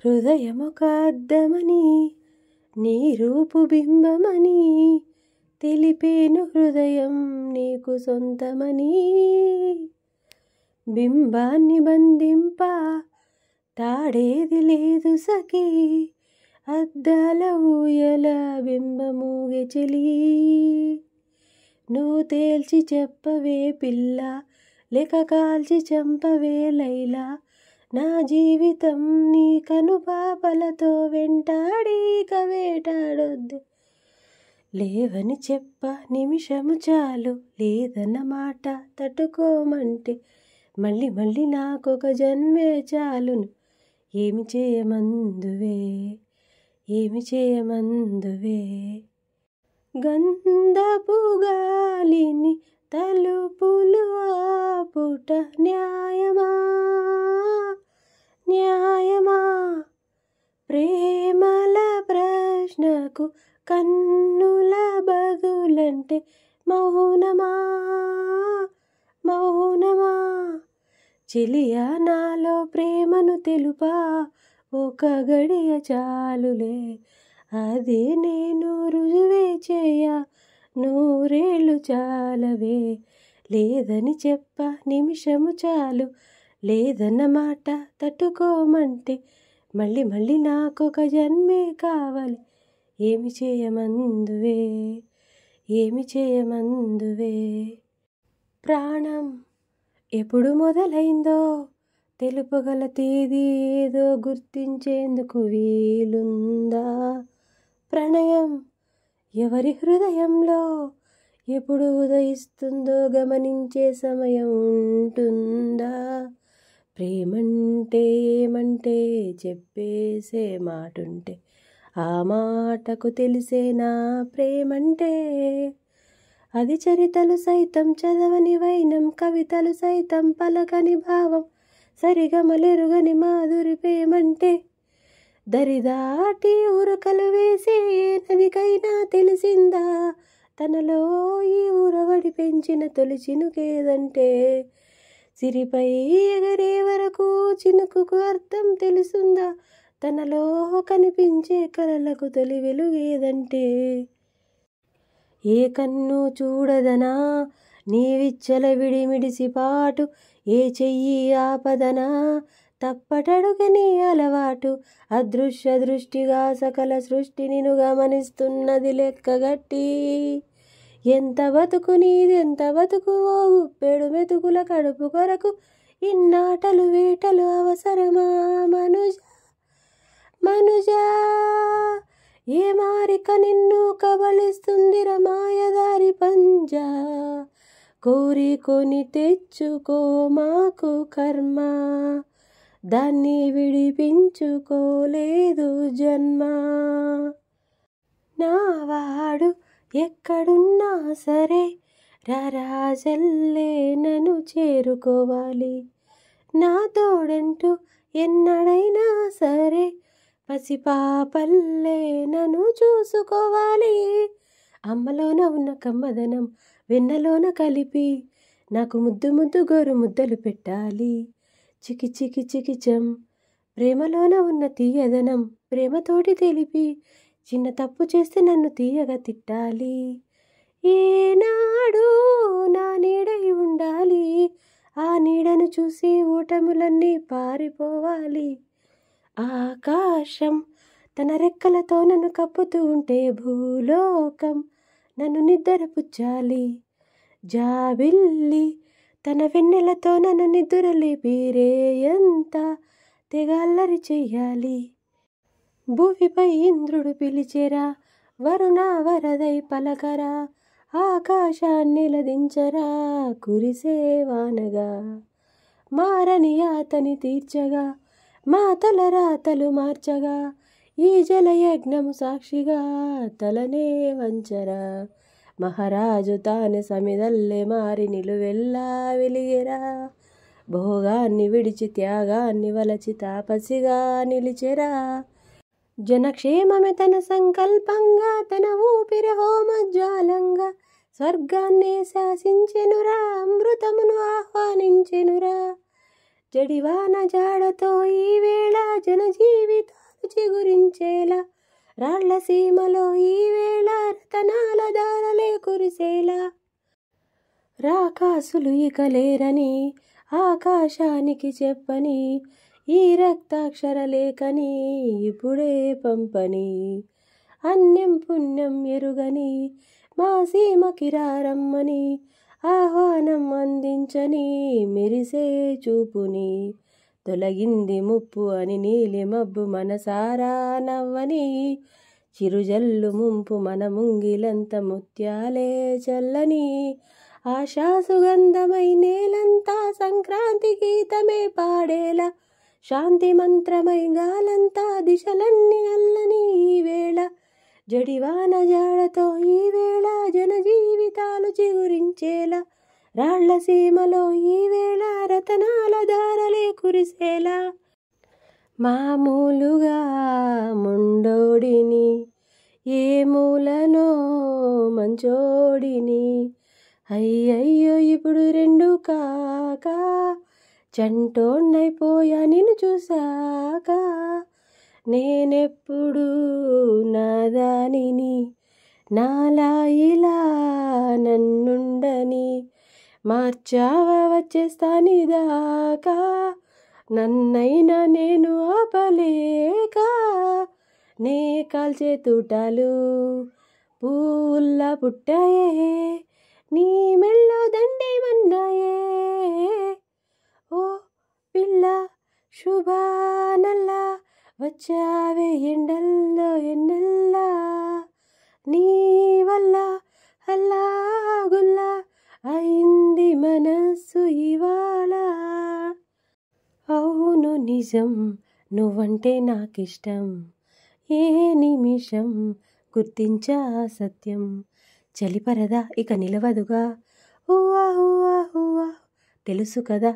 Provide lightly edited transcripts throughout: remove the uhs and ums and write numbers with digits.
హృదయమొక అద్దమని నీ రూపు బింబమని తెలిపేను హృదయం నీకు సొంతమని. బింబాన్ని బంధింప తాడేది లేదు సఖీ, అద్దాల ఊయల బింబమూగె చెలి. నువ్వు తేల్చి చెప్పవే పిల్ల, లేక కాల్చి చంపవే లైలా, నా జీవితం నీ కనుపాపలతో వెంటాడీక వేటాడొద్దు. లేవని చెప్ప నిమిషము చాలు, లేదన్న మాట తట్టుకోమంటే మళ్ళీ మళ్ళీ నాకొక జన్మే చాలును. ఏమి చేయమందువే, ఏమి చేయమందువే. గంధపు గాలిని తలుపులు ఆపుట న్యాయమా, న్యాయమా. ప్రేమల ప్రశ్నకు కన్నుల బదులంటే మౌనమా, మౌనమా. చెలియా నాలో ప్రేమను తెలుపా, ఒక గడియ చాలులే, అదే నేను రుజువే చేయ నూరేళ్ళు చాలవే. లేదని చెప్ప నిమిషము చాలు, లేదన్న మాట తట్టుకోమంటే మళ్ళీ మళ్ళీ నాకొక జన్మే కావాలి. ఏమి చేయమందువే, ఏమి చేయమందువే. ప్రాణం ఎప్పుడు మొదలైందో తెలుపగల తేదీ ఏదో గుర్తించేందుకు వీలుందా? ప్రణయం ఎవరి హృదయంలో ఎప్పుడు ఉదయిస్తుందో గమనించే సమయం ఉంటుందా? ప్రేమంటే ఏమంటే చెప్పేసే మాటుంటే ఆ మాటకు తెలిసేనా ప్రేమంటే. అది చరితలు సైతం చదవని వైనం, కవితలు సైతం పలకని భావం, సరిగమలెరుగని మాధురి ప్రేమంటే. దరిదాటి ఉరకలు వేసే నదికైనా తెలిసిందా తనలో ఈ ఉరవడి పెంచిన తొలి చినుకేదంటే. సిరిపై ఎగరే వరకు చినుకుకు అర్థం తెలుసుందా తనలో కనిపించే కలలకు తొలి వెలుగేదంటే. ఏ కన్ను చూడదనా నీవిచ్చల విడిమిడిసి పాటు, ఏ చెయ్యి ఆపదనా తప్పటడుగని అలవాటు. అదృశ్య దృష్టిగా సకల సృష్టి నిన్ను గమనిస్తున్నది లెక్కగట్టి. ఎంత బతుకు నీదెంత బతుకు ఓ గుప్పెడు మెతుకుల కడుపు కొరకు, ఇన్నాటలు వేటలు అవసరమా మనుజ, మనుజా. ఏ మారిక నిన్ను కబళిస్తుందిర మాయదారి పంజా, కోరి కొని తెచ్చుకో మాకు కర్మ, దాన్ని విడిపించుకోలేదు జన్మ. నావాడు ఎక్కడున్నా సరే రారాజల్లే నన్ను చేరుకోవాలి, నా తోడంటూ ఎన్నడైనా సరే పసిపాపల్లే నన్ను చూసుకోవాలి. అమ్మలోన ఉన్న కమ్మదనం వెన్నలోన కలిపి నాకు ముద్దు ముద్దు గోరు ముద్దలు పెట్టాలి. చికి చికి చికిచం ప్రేమలోన ఉన్న తీయదనం ప్రేమతోటి తెలిపి, చిన్న తప్పు చేస్తే నన్ను తీయగా తిట్టాలి. ఏనాడు నా నీడై ఉండాలి, ఆ నీడను చూసి ఓటములన్నీ పారిపోవాలి. ఆకాశం తన రెక్కలతో నన్ను కప్పుతూ ఉంటే భూలోకం నన్ను నిద్రపుచ్చాలి. జాబిల్లి తన వెన్నెలతో నన్ను నిద్రలేపి రేయంతా తెగల్లరి చెయ్యాలి. భూమిపై ఇంద్రుడు పిలిచెరా, వరుణ వరదై పలకరా, ఆకాశాన్నిలదించరా కురిసే వానగా. మారని అతని తీర్చగా మా తలరాతలు మార్చగా, ఈ జలయజ్ఞము సాక్షిగా తలనే వంచరా. మహారాజు తానే సమిదల్లే మారి నిలువెల్లా వెలిగెరా, భోగాన్ని విడిచి త్యాగాన్ని వలచి తాపసిగా నిలిచెరా. జనక్షేమమే తన సంకల్పంగా, తన ఊపిరి హోమజ్వాలంగా, స్వర్గాన్నే శాసించెనురా, అమృతమును ఆహ్వానించెనురా. జడివాన జాడతో ఈవేళ జనజీవిత చిగురించేలా రాళ్ల సీమలో ఈవేళ రతనాల దారలే కురిసేలా రాకాసులు ఇక లేరని ఆకాశానికి చెప్పని ఈ రక్తాక్షర లేఖని ఇప్పుడే పంపని అన్యం పుణ్యం ఎరుగని మా సీమకి రారమ్మని ఆహ్వానం అందించని మెరిసే చూపుని తొలగింది ముప్పు అని నీలి మబ్బు మనసారా నవ్వని చిరుజల్లు ముంపు మన ముంగిలంత ముత్యాలే చల్లని ఆశా సుగంధమై నేలంతా సంక్రాంతి గీతమే పాడేలా శాంతి మంత్రమై గాలంతా దిశలన్నీ అల్లని ఈవేళ జడివాన జాడతో ఈవేళ జనజీవితాలు చిగురించేలా రాళ్ల సీమలో ఈవేళ రతనాల దారలే కురిసేలా మామూలుగా ముండోడిని ఏ మూలనో మంచోడిని అయ్యయ్యో ఇప్పుడు రెండు కాక చంటోన్నైపోయా నిన్ను చూసాక నేనెప్పుడు నాదానిని నాలా ఇలా నన్నుండని మార్చావా వచ్చేస్తానిదాకా నన్నైనా నేను ఆపలేక నే కాల్చే తూటాలు పూల్లా పుట్టాయే నీ మెళ్ళో దండేమన్నాయే ఓ పిల్ల శుభానల్లా వచ్చావే ఎండల్లో ఎన్నెల్లా నీ వల్ల అల్లా గుల్లా అయింది మనస్సు ఇవాళ అవును నిజం నువ్వంటే నాకిష్టం ఏ నిమిషం గుర్తించా సత్యం చలిపరదా ఇక నిలవదుగా హువా హువా హువా తెలుసు కదా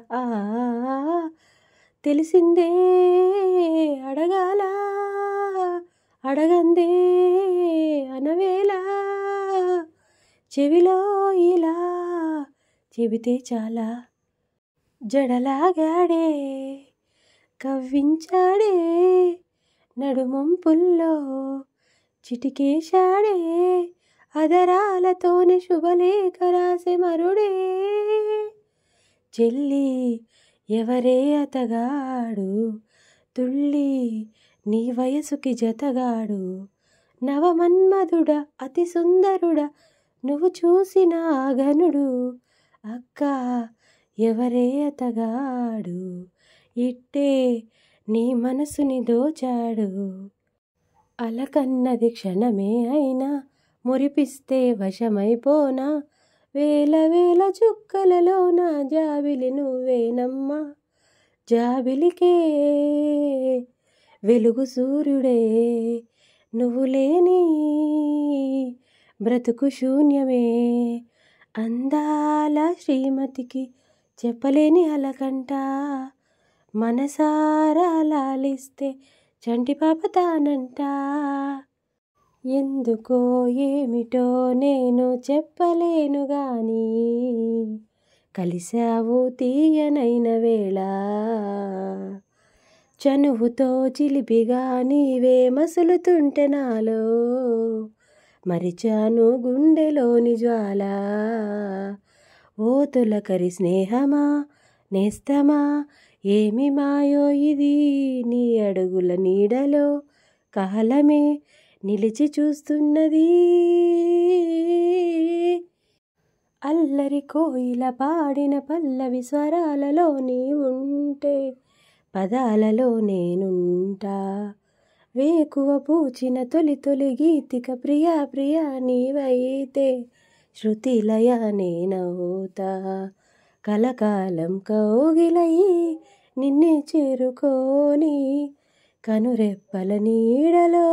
తెలిసిందే అడగాల అడగందే అనవేలా చెవిలో ఇలా చెబితే చాలా జడలాగాడే కవ్వించాడే నడుమంపుల్లో చిటికేశాడే అదరాలతోనే శుభలేఖ రాసే మరుడే చెల్లి ఎవరే అతగాడు తుళ్ళి నీ వయసుకి జతగాడు నవమన్మధుడ అతి సుందరుడ నువ్వు చూసిన ఆగనుడు అక్క ఎవరే అతగాడు ఇట్టే నీ మనసుని దోచాడు అలకన్నది క్షణమే అయినా మురిపిస్తే వశమైపోనా వేల వేల చుక్కలలోన జాబిలి నువ్వేనమ్మా జాబిలికే వెలుగు సూర్యుడే నువ్వు లేని బ్రతుకు శూన్యమే అందాల శ్రీమతికి చెప్పలేని అలకంట మనసారా లాలిస్తే చంటి పాప తానంట ఎందుకో ఏమిటో నేను చెప్పలేను గాని కలిసావు తీయనైన వేళ చనువుతో చిలిపిగా నీవే మసులుతుంటే నాలో మరిచాను గుండెలోని జ్వాల ఓ తొలకరి స్నేహమా నేస్తమా ఏమి మాయో ఇది నీ అడుగుల నీడలో కహలమే నిలిచి చూస్తున్నది అల్లరి కోయిల పాడిన పల్లవి స్వరాలలో నీ ఉంటే పదాలలో నేనుంటా వేకువ పూచిన తొలి తొలి గీతిక ప్రియా ప్రియా నీవైతే శృతిలయ నేనవుతా కలకాలం కౌగిలయి నిన్నే చేరుకోని కనురెప్పల నీడలో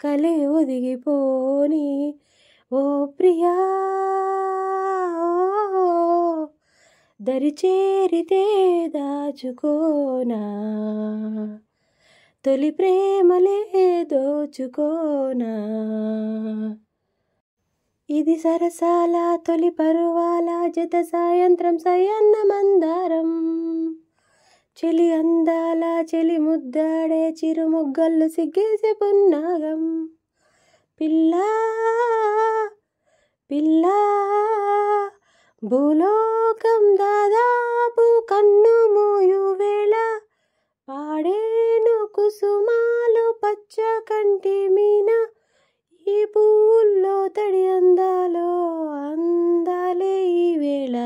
కలే ఒదిగిపోని ఓ ప్రియా దరిచేరితే దాచుకోనా తొలి ప్రేమలే దోచుకోనా ఇది సరసాల తొలి పరువాల జత సాయంత్రం సయన్న మందారం చెలి అందాల చెలి ముద్దాడే చిరుముగ్గళ్ళు సిగ్గేసే పున్నాగం. పిల్లా పిల్లా భూలోకం దాదాపు కన్ను మూయు వేళ, పాడేను కుసుమాలు పచ్చ కంటి మీన, ఈ పువ్వుల్లో తడి అందాలో అందాలే ఈ వేళ.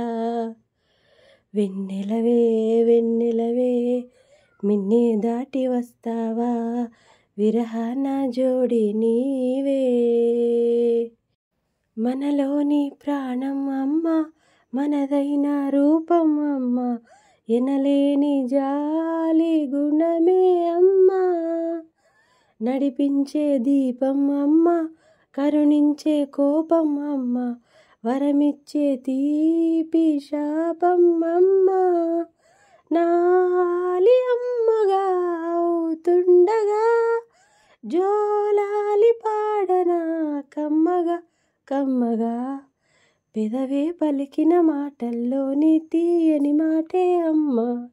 వెన్నెలవే వెన్నెలవే మిన్నే దాటి వస్తావా, విరహాన జోడి నీవే. మనలోని ప్రాణం అమ్మ, మనదైన రూపం అమ్మ, ఎనలేని జాలి గుణమే అమ్మ. నడిపించే దీపం అమ్మ, కరుణించే కోపం అమ్మ, వరమిచ్చే తీపి శాపం అమ్మ. నాలి అమ్మగా అవుతుండగా, జోలాలి పాడనా కమ్మగా కమ్మగా. పెదవే పలికిన మాటల్లోని తీయని మాటే అమ్మ.